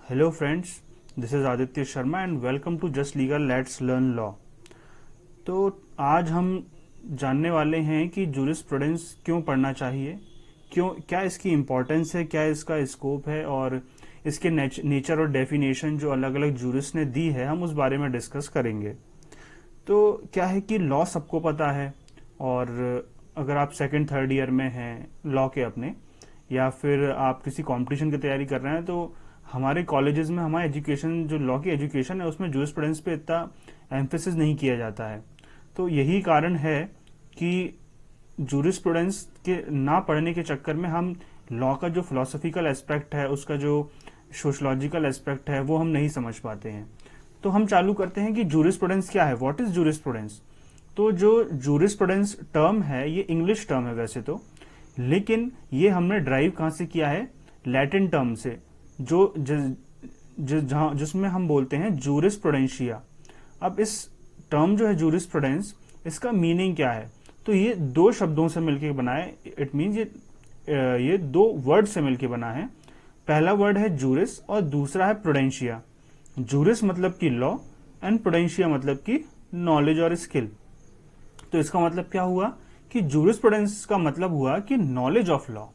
Hello friends, this is Aditya Sharma and welcome to Just Legal let's learn law. तो आज हम जानने वाले हैं कि जूरिस्प्रूडेंस क्यों पढ़ना चाहिए, क्यों, क्या इसकी इम्पोर्टेंस है, क्या इसका स्कोप है और इसके नेचर और डेफिनेशन जो अलग अलग जूरिस्ट ने दी है, हम उस बारे में डिस्कस करेंगे। तो क्या है कि लॉ सबको पता है, और अगर आप सेकंड थर्ड ईयर में हैं लॉ के अपने, या फिर आप किसी कंपटीशन की तैयारी कर रहे हैं, तो हमारे कॉलेजेस में हमारा एजुकेशन, जो लॉ की एजुकेशन है, उसमें जूरिस्प्रूडेंस पे इतना एम्फेसिस नहीं किया जाता है। तो यही कारण है कि जूरिस्प्रूडेंस के ना पढ़ने के चक्कर में हम लॉ का जो फिलोसफिकल एस्पेक्ट है, उसका जो सोशलॉजिकल एस्पेक्ट है, वो हम नहीं समझ पाते हैं। तो हम चालू करते हैं कि जूरिस्प्रूडेंस क्या है, व्हाट इज जूरिस्प्रूडेंस। तो जो जूरिस्प्रूडेंस टर्म है, ये इंग्लिश टर्म है वैसे तो, लेकिन ये हमने ड्राइव कहां से किया है, लैटिन टर्म से, जिसमें हम बोलते हैं जूरिस्प्रूडेंशिया। अब इस टर्म जो है जूरिस्प्रूडेंस, इसका मीनिंग क्या है, तो ये दो शब्दों से मिलकर बना है। इट मीन्स ये दो वर्ड से मिलकर बना है। पहला वर्ड है जूरिस और दूसरा है प्रूडेंशिया। जूरिस मतलब कि लॉ एंड प्रूडेंशिया मतलब कि नॉलेज और स्किल। तो इसका मतलब क्या हुआ कि जूरिस्प्रूडेंस का मतलब हुआ कि नॉलेज ऑफ लॉ।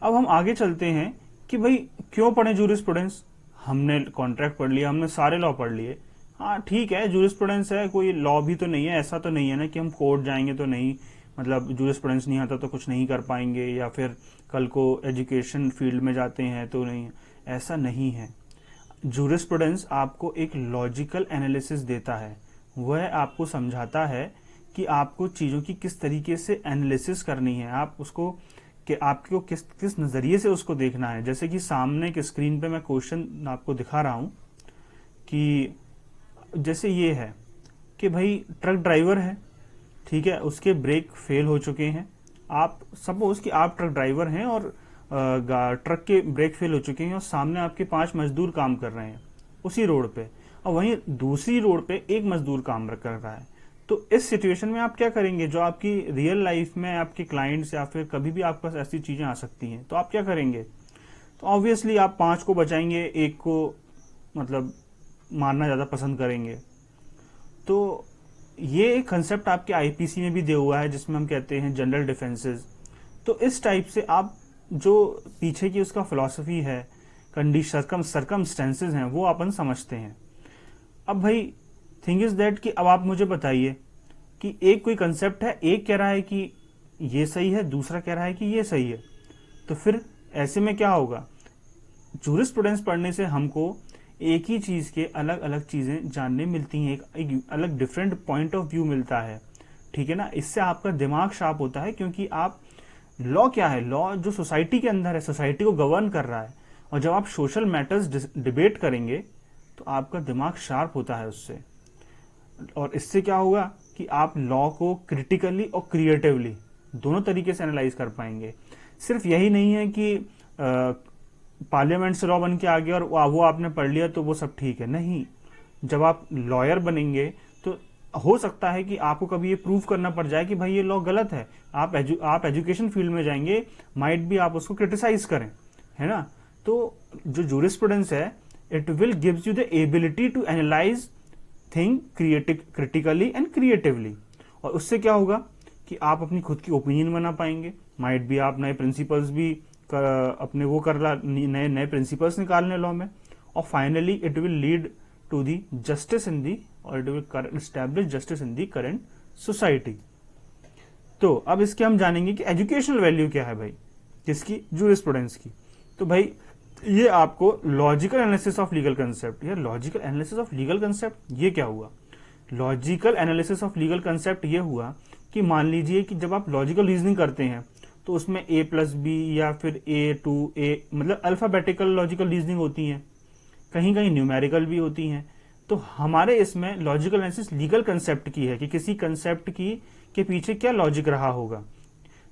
अब हम आगे चलते हैं कि भाई क्यों पढ़े जूरिस्प्रूडेंस। हमने कॉन्ट्रैक्ट पढ़ लिया, हमने सारे लॉ पढ़ लिए, हाँ ठीक है, जूरिस्प्रूडेंस है, कोई लॉ भी तो नहीं है, ऐसा तो नहीं है ना कि हम कोर्ट जाएंगे तो नहीं, मतलब जूरिस्प्रूडेंस नहीं आता तो कुछ नहीं कर पाएंगे, या फिर कल को एजुकेशन फील्ड में जाते हैं तो नहीं, ऐसा नहीं है। जूरिस्प्रूडेंस आपको एक लॉजिकल एनालिसिस देता है। वह आपको समझाता है कि आपको चीज़ों की किस तरीके से एनालिसिस करनी है, आप उसको कि आपको किस किस नज़रिए से उसको देखना है। जैसे कि सामने के स्क्रीन पे मैं क्वेश्चन आपको दिखा रहा हूं कि जैसे ये है कि भाई ट्रक ड्राइवर है, ठीक है, उसके ब्रेक फेल हो चुके हैं। आप सपोज कि आप ट्रक ड्राइवर हैं और ट्रक के ब्रेक फेल हो चुके हैं और सामने आपके 5 मजदूर काम कर रहे हैं उसी रोड पे, और वहीं दूसरी रोड पे एक मजदूर काम कर रहा है। तो इस सिचुएशन में आप क्या करेंगे, जो आपकी रियल लाइफ में आपके क्लाइंट्स या फिर कभी भी आपके पास ऐसी चीजें आ सकती हैं, तो आप क्या करेंगे, तो ऑब्वियसली आप 5 को बचाएंगे, एक को मतलब मारना ज्यादा पसंद करेंगे। तो ये एक कंसेप्ट आपके आईपीसी में भी दिया हुआ है, जिसमें हम कहते हैं जनरल डिफेंसेस। तो इस टाइप से आप जो पीछे की उसका फिलॉसफी है, कंडीशन सरकमस्टेंसेज हैं, वो अपन समझते हैं। अब भाई थिंग इज दैट कि अब आप मुझे बताइए कि एक कोई कंसेप्ट है, एक कह रहा है कि ये सही है, दूसरा कह रहा है कि ये सही है, तो फिर ऐसे में क्या होगा। जूरिस्प्रूडेंस पढ़ने से हमको एक ही चीज के अलग अलग चीजें जानने मिलती हैं, एक अलग डिफरेंट पॉइंट ऑफ व्यू मिलता है, ठीक है ना। इससे आपका दिमाग शार्प होता है, क्योंकि आप लॉ क्या है, लॉ जो सोसाइटी के अंदर है, सोसाइटी को गवर्न कर रहा है, और जब आप सोशल मैटर्स डिबेट करेंगे तो आपका दिमाग शार्प होता है उससे। और इससे क्या होगा कि आप लॉ को क्रिटिकली और क्रिएटिवली दोनों तरीके से एनालाइज कर पाएंगे। सिर्फ यही नहीं है कि पार्लियामेंट से लॉ बन के आ गया और वो आपने पढ़ लिया तो वो सब ठीक है, नहीं। जब आप लॉयर बनेंगे तो हो सकता है कि आपको कभी ये प्रूव करना पड़ जाए कि भाई ये लॉ गलत है। आप एजुकेशन फील्ड में जाएंगे, माइट भी आप उसको क्रिटिसाइज करें, है ना। तो जो जूरिस्प्रूडेंस है, it will gives you the ability to analyse thing critically and creatively. और उससे क्या होगा कि आप अपनी खुद की ओपिनियन बना पाएंगे, माइट भी आप नए प्रिंसिपल्स भी अपने वो कर नए नए प्रिंसिपल्स निकालने लॉ में। और finally it will lead to the justice in the, और it will establish justice in the current society. तो अब इसके हम जानेंगे कि एजुकेशनल वैल्यू क्या है भाई, किसकी, जूरिस्प्रूडेंस की। तो भाई ये आपको logical analysis of legal concept, या logical analysis of legal concept, ये क्या हुआ। Logical analysis of legal concept ये हुआ कि मान लीजिए कि जब आप लॉजिकल रीजनिंग करते हैं तो उसमें A+B या फिर A A मतलब अल्फाबेटिकल लॉजिकल रीजनिंग होती है, कहीं कहीं न्यूमेरिकल भी होती हैं। तो हमारे इसमें लॉजिकल एनालिसिस लीगल कंसेप्ट की है कि किसी कंसेप्ट की के पीछे क्या लॉजिक रहा होगा,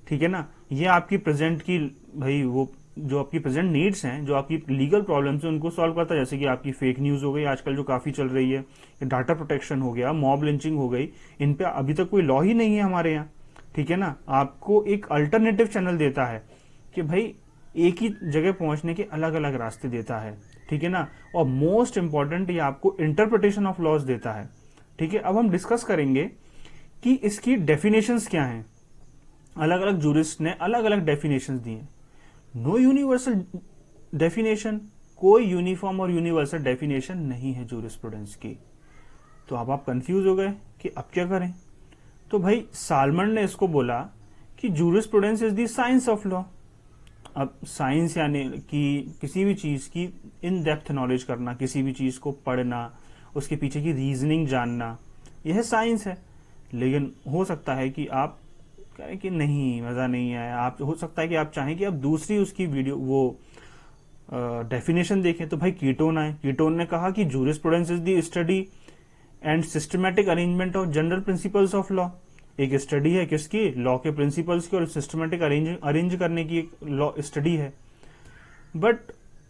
ठीक है ना। ये आपकी प्रेजेंट की, भाई वो जो आपकी प्रेजेंट नीड्स हैं, जो आपकी लीगल प्रॉब्लम्स हैं, उनको सॉल्व करता है। जैसे कि आपकी फेक न्यूज हो गई आजकल जो काफी चल रही है, डाटा प्रोटेक्शन हो गया, मॉब लिंचिंग हो गई, इन पे अभी तक कोई लॉ ही नहीं है हमारे यहाँ, ठीक है ना। आपको एक अल्टरनेटिव चैनल देता है कि भाई एक ही जगह पहुंचने के अलग अलग रास्ते देता है, ठीक है ना। और मोस्ट इंपॉर्टेंट ये आपको इंटरप्रिटेशन ऑफ लॉज देता है, ठीक है। अब हम डिस्कस करेंगे कि इसकी डेफिनेशंस क्या हैं। अलग अलग जूरिस्ट ने अलग अलग डेफिनेशंस दी हैं। नो यूनिवर्सल डेफिनेशन, कोई यूनिफॉर्म और यूनिवर्सल डेफिनेशन नहीं है जूरिस्प्रूडेंस की। तो अब आप कंफ्यूज हो गए कि अब क्या करें। तो भाई सालमन ने इसको बोला कि jurisprudence is the science of law. अब साइंस यानी कि किसी भी चीज की इन डेप्थ नॉलेज करना, किसी भी चीज को पढ़ना, उसके पीछे की रीजनिंग जानना, यह साइंस है। लेकिन हो सकता है कि आप कहें कि नहीं, मजा नहीं आया, आप हो सकता है कि आप चाहें कि आप दूसरी उसकी वीडियो वो डेफिनेशन देखें। तो भाई कीटोन आए, कीटोन ने कहा कि jurisprudence is the study and systematic arrangement of general principles of law. एक स्टडी है किसकी, लॉ के प्रिंसिपल्स की, और सिस्टमैटिक अरेंज करने की एक लॉ स्टडी है। बट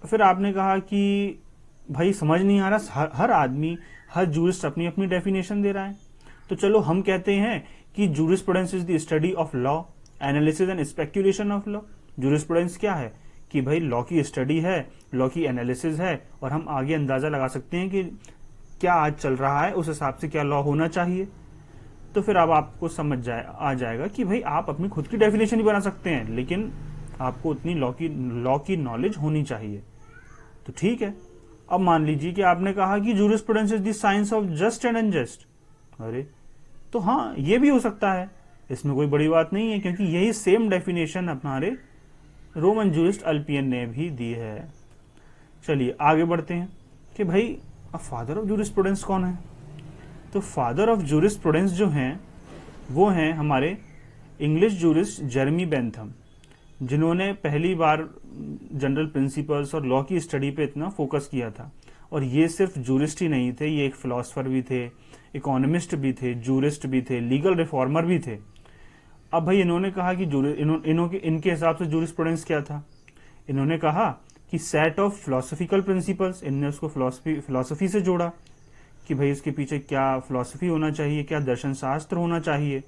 फिर आपने कहा कि भाई समझ नहीं आ रहा, हर आदमी, हर जूरिस्ट अपनी अपनी डेफिनेशन दे रहा है। तो चलो हम कहते हैं कि jurisprudence is the study of law, analysis and speculation of law. Jurisprudence क्या है कि भाई लॉ की स्टडी है, लॉ की एनालिसिस है, और हम आगे अंदाजा लगा सकते हैं कि क्या आज चल रहा है, उस हिसाब से क्या लॉ होना चाहिए। तो फिर अब आपको आ जाएगा कि भाई आप अपनी खुद की डेफिनेशन ही बना सकते हैं, लेकिन आपको उतनी लॉ की नॉलेज होनी चाहिए। तो ठीक है, अब मान लीजिए कि आपने कहा कि jurisprudence is the science of just and unjust. अरे तो हाँ, ये भी हो सकता है, इसमें कोई बड़ी बात नहीं है, क्योंकि यही सेम डेफिनेशन हमारे रोमन जूरिस्ट अल्पियन ने भी दी है। चलिए आगे बढ़ते हैं कि भाई अब फादर ऑफ जूरिस्प्रूडेंस कौन है। तो फादर ऑफ जूरिस्प्रूडेंस जो हैं वो हैं हमारे इंग्लिश जूरिस्ट जेरेमी बेंथम, जिन्होंने पहली बार जनरल प्रिंसिपल्स और लॉ की स्टडी पे इतना फोकस किया था। और ये सिर्फ जूरिस्ट ही नहीं थे, ये एक फिलोसफर भी थे, इकोनॉमिस्ट भी थे, जूरिस्ट भी थे, लीगल रिफॉर्मर भी थे। अब भाई इन्होंने कहा कि इनके हिसाब से जूरिस्प्रूडेंस क्या था। इन्होंने कहा कि सेट ऑफ फिलोसफिकल प्रिंसिपल्स, इनने उसको फिलोसफी से जोड़ा कि भाई इसके पीछे क्या फिलोसफी होना चाहिए, क्या दर्शन शास्त्र होना चाहिए,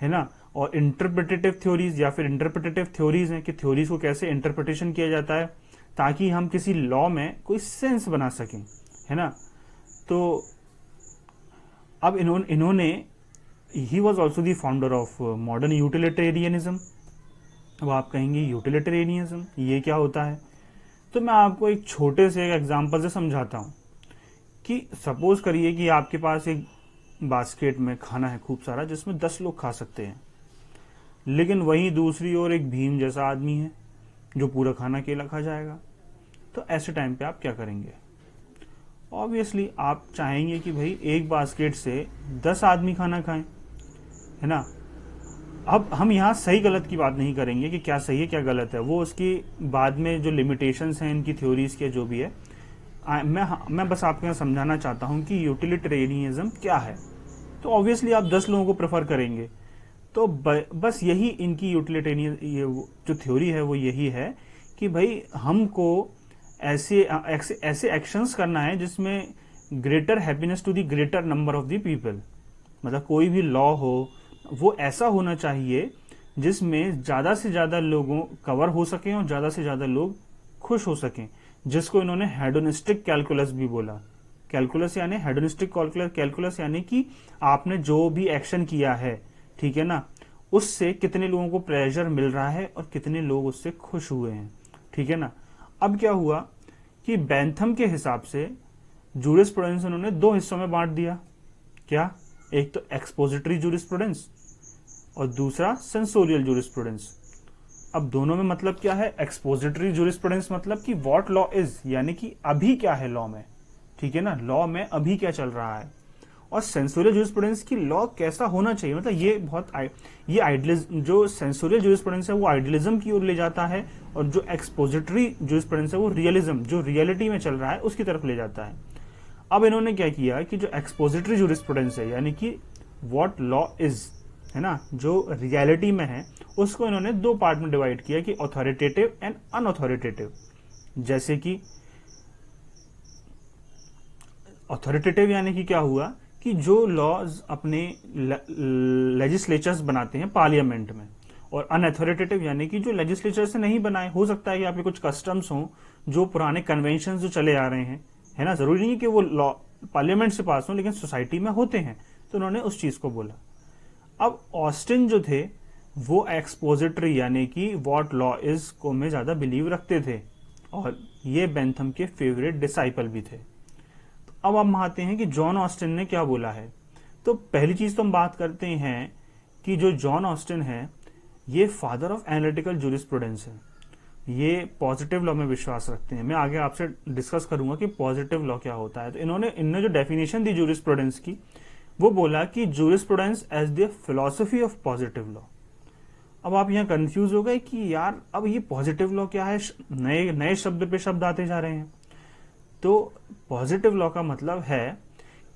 है ना। और इंटरप्रिटेटिव थ्योरीज या फिर इंटरप्रिटेटिव थ्योरीज हैं कि थ्योरीज को कैसे इंटरप्रिटेशन किया जाता है ताकि हम किसी लॉ में कोई सेंस बना सकें, है ना। तो अब इन्होंने he was also the founder of modern utilitarianism. अब आप कहेंगे यूटिलिटेरियनिज्म ये क्या होता है। तो मैं आपको एक छोटे से एक एग्जांपल से समझाता हूं कि सपोज करिए कि आपके पास एक बास्केट में खाना है खूब सारा, जिसमें 10 लोग खा सकते हैं, लेकिन वहीं दूसरी ओर एक भीम जैसा आदमी है जो पूरा खाना अकेला खा जाएगा। तो ऐसे टाइम पे आप क्या करेंगे। ऑब्वियसली आप चाहेंगे कि भाई एक बास्केट से 10 आदमी खाना खाएं, है ना। अब हम यहाँ सही गलत की बात नहीं करेंगे कि क्या सही है क्या गलत है, वो उसकी बाद में जो लिमिटेशंस हैं इनकी थ्योरीज के जो भी है, मैं बस आपको यहाँ समझाना चाहता हूँ कि यूटिलिटेरियनिज्म क्या है। तो ऑब्वियसली आप 10 लोगों को प्रेफर करेंगे। तो बस यही इनकी यूटिलिटेरियन जो थ्योरी है वो यही है कि भाई हमको ऐसे एक्शंस करना है जिसमें greater happiness to the greater number of the people. मतलब कोई भी लॉ हो वो ऐसा होना चाहिए जिसमें ज्यादा से ज्यादा लोगों कवर हो सके और ज्यादा से ज्यादा लोग खुश हो सकें, जिसको इन्होंने हेडोनिस्टिक कैलकुलस भी बोला। कैलकुलस यानी हेडोनिस्टिक कैलकुलस यानी कि आपने जो भी एक्शन किया है, ठीक है ना, उससे कितने लोगों को प्लेजर मिल रहा है और कितने लोग उससे खुश हुए हैं, ठीक है ना। अब क्या हुआ कि बेंथम के हिसाब से जूरिस्प्रूडेंस उन्होंने 2 हिस्सों में बांट दिया। क्या, एक तो एक्सपोजिटरी जूरिस्प्रूडेंस और दूसरा सेंसोरियल जूरिस्प्रूडेंस। अब दोनों में मतलब क्या है। एक्सपोजिटरी जूरिस्प्रूडेंस मतलब कि व्हाट लॉ इज, यानी कि अभी क्या है लॉ में, ठीक है ना, लॉ में अभी क्या चल रहा है। और सेंसोरियल जूरिस्प्रूडेंस की लॉ कैसा होना चाहिए, मतलब ये आइडियलिज्म, जो सेंसोरियल जूरिस्प्रूडेंस है वो आइडियलिज्म की ओर ले जाता है, और जो एक्सपोजिटरी जूरिस्प्रूडेंस है वो रियलिज्म, जो रियलिटी में चल रहा है उसकी तरफ ले जाता है। अब इन्होंने क्या किया कि जो एक्सपोजिटरी जूरिस्प्रूडेंस है यानी कि व्हाट लॉ इज, है ना, जो रियलिटी में है, उसको इन्होंने 2 पार्ट में डिवाइड किया कि ऑथोरिटेटिव एंड अनऑथोरिटेटिव। जैसे कि ऑथोरिटेटिव यानी कि क्या हुआ कि जो लॉज अपने लेजिस्लेचर्स बनाते हैं पार्लियामेंट में, और अनअथॉरिटेटिव यानी कि जो लेजिस्लेचर से नहीं बनाए। हो सकता है कि आपके कुछ कस्टम्स हों जो पुराने कन्वेंशन जो चले आ रहे हैं, है ना, जरूरी नहीं कि वो लॉ पार्लियामेंट से पास हो, लेकिन सोसाइटी में होते हैं, तो उन्होंने उस चीज को बोला। अब ऑस्टिन जो थे वो एक्सपोजिटरी यानी कि व्हाट लॉ इज को में ज्यादा बिलीव रखते थे, और ये बेंथम के फेवरेट डिसाइपल भी थे। तो अब हम आते हैं कि जॉन ऑस्टिन ने क्या बोला है। तो पहली चीज तो हम बात करते हैं कि जो जॉन ऑस्टिन है ये फादर ऑफ एनालिटिकल जूरिस्प्रूडेंस है। ये पॉजिटिव लॉ में विश्वास रखते हैं। मैं आगे आपसे डिस्कस करूंगा कि पॉजिटिव लॉ क्या होता है। तो इन्होंने जो डेफिनेशन दी जूरिस्प्रूडेंस की, वो बोला कि jurisprudence as the philosophy of positive law. अब आप यहाँ कंफ्यूज हो गए कि यार अब ये पॉजिटिव लॉ क्या है, नए नए शब्द पे शब्द आते जा रहे हैं। तो पॉजिटिव लॉ का मतलब है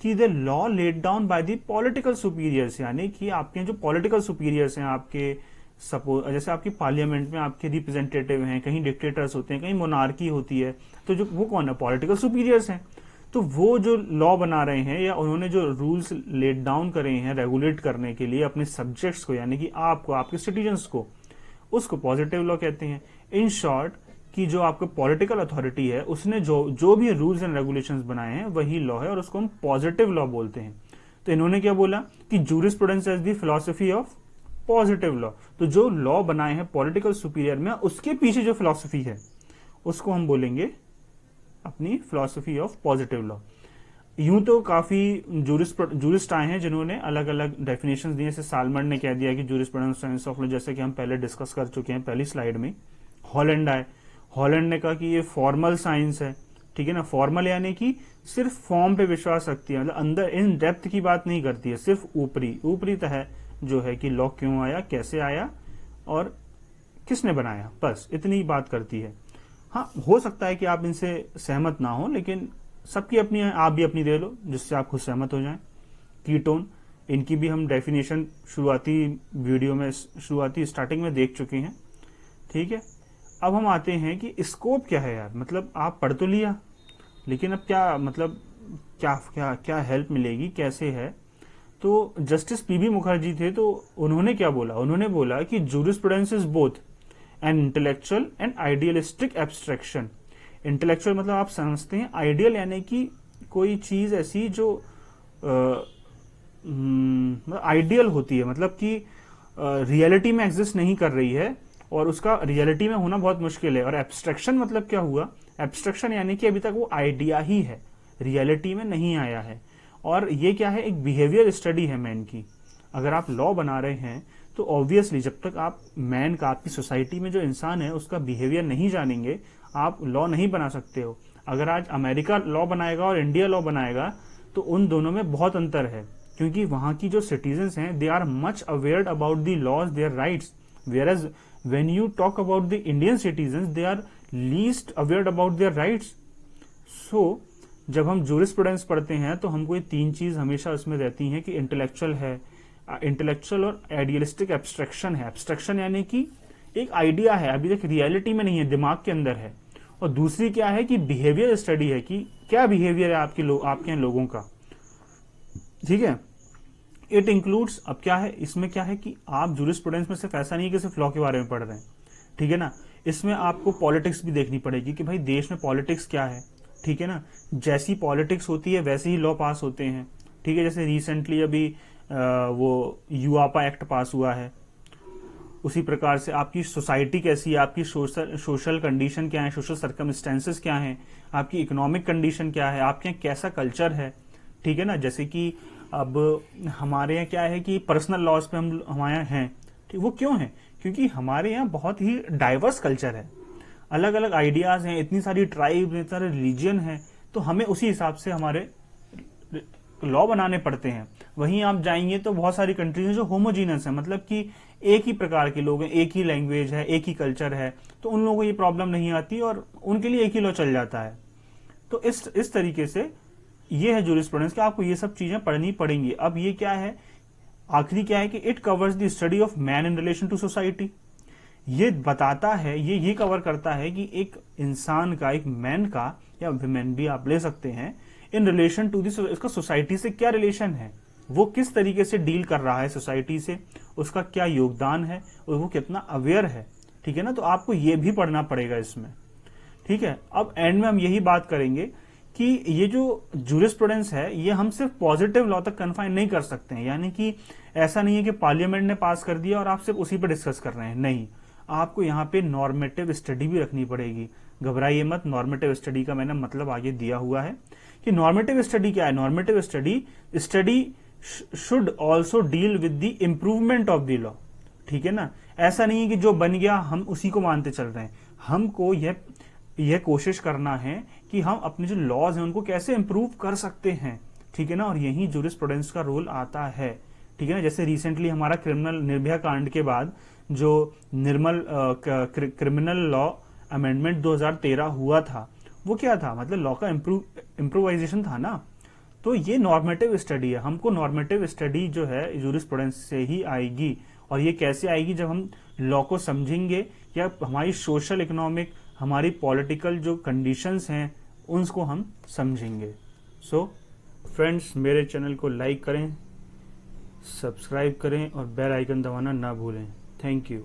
कि the law laid down by the political superiors, यानी कि आपके जो पॉलिटिकल सुपीरियर्स हैं, आपके सपोज जैसे आपकी पार्लियामेंट में आपके रिप्रेजेंटेटिव हैं, कहीं डिक्टेटर्स होते हैं, कहीं मोनार्की होती है, तो जो वो कौन है, पॉलिटिकल सुपीरियर्स हैं। तो वो जो लॉ बना रहे हैं या उन्होंने जो रूल्स लेट डाउन करे हैं रेगुलेट करने के लिए अपने सब्जेक्ट्स को, यानी कि आपको, आपके सिटीजन्स को, उसको पॉजिटिव लॉ कहते हैं। इन शॉर्ट कि जो आपका पॉलिटिकल अथॉरिटी है उसने जो भी रूल्स एंड रेगुलेशंस बनाए हैं वही लॉ है, और उसको हम पॉजिटिव लॉ बोलते हैं। तो इन्होंने क्या बोला कि jurisprudence as the philosophy of positive law. तो जो लॉ बनाए हैं पॉलिटिकल सुपीरियर में, उसके पीछे जो फिलॉसफी है उसको हम बोलेंगे अपनी फिलॉसफी ऑफ पॉजिटिव लॉ। यूं तो काफी जूरिस्ट आए हैं जिन्होंने अलग अलग डेफिनेशंस दिए। जैसे साल्मन ने कह दिया कि जूरिस्प्रूडेंस साइंस ऑफ लॉ, जैसे कि हम पहले डिस्कस कर चुके हैं पहली स्लाइड में। हॉलैंड आए, हॉलैंड ने कहा कि ये फॉर्मल साइंस है, ठीक है ना। फॉर्मल यानी कि सिर्फ फॉर्म पे विश्वास रखती है, मतलब अंदर इन डेप्थ की बात नहीं करती है, सिर्फ ऊपरी तह जो है कि लॉ क्यों आया, कैसे आया और किसने बनाया, बस इतनी बात करती है। हाँ, हो सकता है कि आप इनसे सहमत ना हो, लेकिन सबकी अपनी है, आप भी अपनी दे लो जिससे आप खुद सहमत हो जाएं। कीटोन, इनकी भी हम डेफिनेशन शुरुआती वीडियो में, शुरुआती स्टार्टिंग में देख चुके हैं, ठीक है। अब हम आते हैं कि स्कोप क्या है यार, मतलब आप पढ़ तो लिया, लेकिन अब क्या, मतलब क्या क्या क्या हेल्प मिलेगी, कैसे है। तो जस्टिस पीबी मुखर्जी थे, तो उन्होंने क्या बोला, उन्होंने बोला कि jurisprudence is both an intellectual and idealistic abstraction. Intellectual मतलब आप समझते हैं, आइडियल यानी कि कोई चीज ऐसी जो आइडियल होती है, मतलब कि रियलिटी में एग्जिस्ट नहीं कर रही है और उसका रियलिटी में होना बहुत मुश्किल है। और एब्स्ट्रैक्शन मतलब क्या हुआ, एब्स्ट्रैक्शन यानी कि अभी तक वो आइडिया ही है, रियलिटी में नहीं आया है। और ये क्या है, एक बिहेवियर स्टडी है मैन की। अगर आप लॉ बना रहे हैं तो ऑब्वियसली जब तक आप मैन का, आपकी सोसाइटी में जो इंसान है उसका बिहेवियर नहीं जानेंगे, आप लॉ नहीं बना सकते हो। अगर आज अमेरिका लॉ बनाएगा और इंडिया लॉ बनाएगा तो उन दोनों में बहुत अंतर है, क्योंकि वहां की जो सिटीजन्स हैं they are much aware about the laws, their rights, where when you talk about the Indian citizens, they are least aware about their rights. So, जब हम जूरिस्प्रूडेंस पढ़ते हैं तो हमको ये तीन चीज हमेशा उसमें रहती हैं कि इंटेलेक्चुअल है, इंटेलेक्चुअल और आइडियलिस्टिक एब्स्ट्रैक्शन है। एब्स्ट्रैक्शन यानी कि एक आइडिया है, अभी तक रियलिटी में नहीं है, दिमाग के अंदर है। और दूसरी क्या है कि बिहेवियर स्टडी है, कि क्या बिहेवियर है आपके यहाँ लोगों का, ठीक है। इट इंक्लूड्स, अब क्या है इसमें, क्या है कि आप जूरिस्प्रूडेंस में सिर्फ ऐसा नहीं कि सिर्फ लॉ के बारे में पढ़ रहे हैं, ठीक है ना। इसमें आपको पॉलिटिक्स भी देखनी पड़ेगी कि भाई देश में पॉलिटिक्स क्या है, ठीक है ना। जैसी पॉलिटिक्स होती है वैसे ही लॉ पास होते हैं, ठीक है। जैसे रिसेंटली अभी वो यूआपा एक्ट पास हुआ है, उसी प्रकार से आपकी सोसाइटी कैसी है, आपकी सोशल कंडीशन क्या है, सोशल सर्कमस्टेंसेस क्या है, आपकी इकोनॉमिक कंडीशन क्या है, आपके यहाँ कैसा कल्चर है, ठीक है ना। जैसे कि अब हमारे यहाँ क्या है कि पर्सनल लॉज पे हम हमारे यहाँ हैं, ठीक, वो क्यों है, क्योंकि हमारे यहाँ बहुत ही डाइवर्स कल्चर है, अलग अलग आइडियाज हैं, इतनी सारी ट्राइब, इतने सारे रिलीजन है, तो हमें उसी हिसाब से हमारे लॉ बनाने पड़ते हैं। वहीं आप जाएंगे तो बहुत सारी कंट्रीज हैं जो होमोजीनस है, मतलब कि एक ही प्रकार के लोग हैं, एक ही लैंग्वेज है, एक ही कल्चर है, तो उन लोगों को ये प्रॉब्लम नहीं आती और उनके लिए एक ही लॉ चल जाता है। तो इस तरीके से ये है जूरिस्प्रूडेंस कि आपको ये सब चीजें पढ़नी पड़ेंगी। अब ये क्या है, आखिरी क्या है कि it covers the study of man in relation to society. ये बताता है, ये कवर करता है कि एक इंसान का, एक मैन का या विमेन भी आप ले सकते हैं, इन रिलेशन टू दिस, इसका सोसाइटी से क्या रिलेशन है, वो किस तरीके से डील कर रहा है सोसाइटी से, उसका क्या योगदान है और वो कितना अवेयर है, ठीक है ना। तो आपको ये भी पढ़ना पड़ेगा इसमें, ठीक है। अब एंड में हम यही बात करेंगे कि ये जो जूरिस्प्रूडेंस है ये हम सिर्फ पॉजिटिव लॉ तक कन्फाइन नहीं कर सकते हैं, यानी कि ऐसा नहीं है कि पार्लियामेंट ने पास कर दिया और आप सिर्फ उसी पर डिस्कस कर रहे हैं, नहीं, आपको यहाँ पे नॉर्मेटिव स्टडी भी रखनी पड़ेगी। घबराइए मत, नॉर्मेटिव स्टडी का मैंने मतलब आगे दिया हुआ है कि नॉर्मेटिव स्टडी क्या है। Normative study should also deal with the improvement of the law, ठीक है ना। ऐसा नहीं है कि जो बन गया हम उसी को मानते चल रहे हैं, हमको यह कोशिश करना है कि हम अपने जो लॉज हैं उनको कैसे इंप्रूव कर सकते हैं, ठीक है ना। और यही जूरिस्प्रूडेंस का रोल आता है, ठीक है ना। जैसे रिसेंटली हमारा क्रिमिनल निर्भया कांड के बाद जो क्रिमिनल लॉ अमेंडमेंट 2013 हुआ था, वो क्या था, मतलब लॉ का इम्प्रोवाइजेशन था ना। तो ये नॉर्मेटिव स्टडी है, हमको नॉर्मेटिव स्टडी जो है जूरिस्प्रूडेंस से ही आएगी। और ये कैसे आएगी, जब हम लॉ को समझेंगे या हमारी सोशल इकोनॉमिक, हमारी पॉलिटिकल जो कंडीशंस हैं उनको हम समझेंगे। सो फ्रेंड्स, मेरे चैनल को लाइक करें, सब्सक्राइब करें और बेल आइकन दबाना ना भूलें। Thank you.